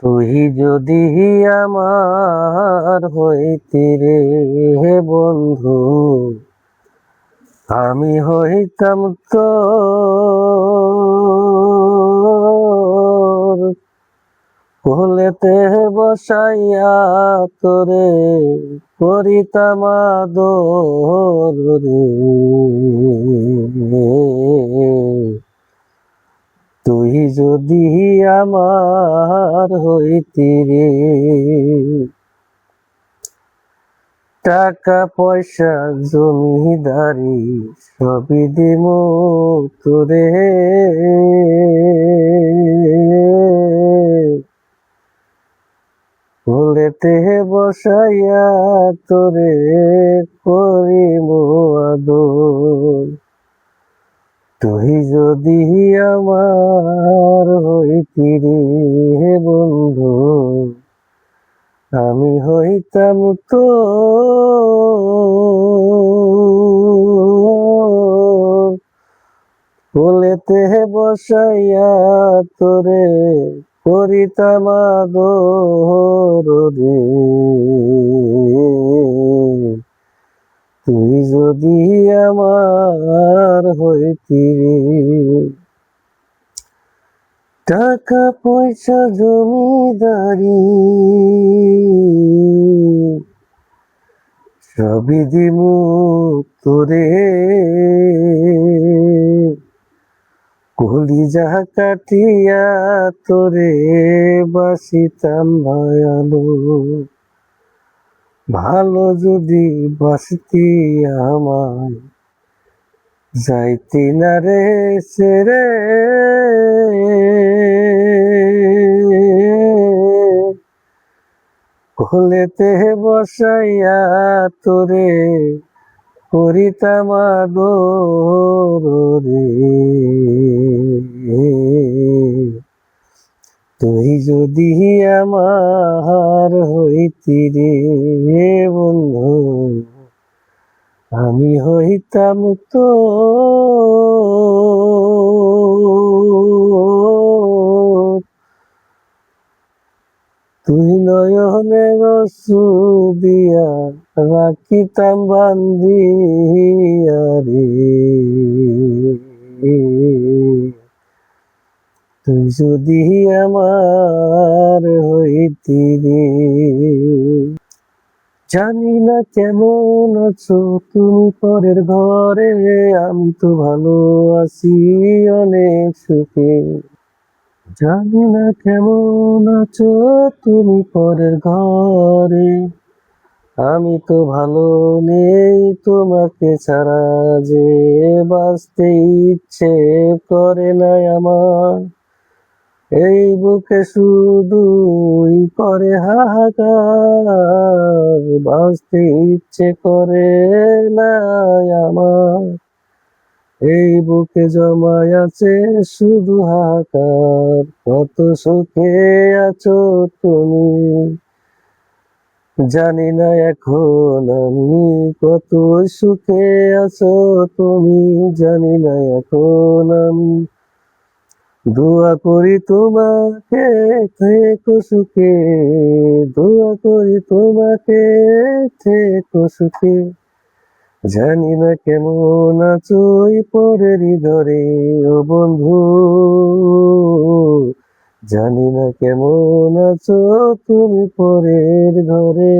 তুই যদি আমার হইতি রে বন্ধু, আমি হইতাম তোর কোলেতে বসাইয়া তোরে করিতাম আদর রে। তুই যদি আমার হইতি রে, টাকা পয়সা জমিদারি সবই দিমু তোরে, কোলেতে বসাইয়া তোরে করিমু আদর। তুই যদি আমার হইতি রে বন্ধু, আমি হইতাম তোর কোলেতে বসাইয়া তোরে করিতাম আদর রে। তুই যদি আমার হইতি রে, টাকা পয়সা জমিদারি সবই দিমু তোরে, কলিজা কাটিয়া তোরে বাসিতাম ভায়ালো। ভালো যদি বাসতি আমায় যাইতি না রে সেরে, কোলেতে বসাইয়া তোরে করিতাম আদর রে। তুই যদি আমার হইতি রে বন্ধু, আমি হইতাম তোর। তুই নয়নে অশ্রু দিয়া রাখিতাম বান্ধিয়া রে। তুই যদি আমার হইতি রে, জানি না কেমন আছো তুমি পরের ঘরে, আমি তো ভালো আছি অনেক সুখে। জানি না কেমন আছো তুমি পরের ঘরে, আমি তো ভালো নেই তোমাকে ছাড়া যে বাঁচতে ইচ্ছে করে না আমার। এই বুকে শুধুই করে হাহাকার, বাঁচতে ইচ্ছে করে না আমার। এই বুকে জমায় আছে শুধু হাহাকার, কত সুখে আছো তুমি জানি না এখন আমি, কত সুখে আছো তুমি জানি না এখন আমি। দোয়া করি তোমাকে থেকো সুখে, দোয়া করি তোমাকে থেকো সুখে। জানি না কেমন আছো এই পরের ঘরে ও বন্ধু, জানি না কেমন আছো তুমি পরের ঘরে।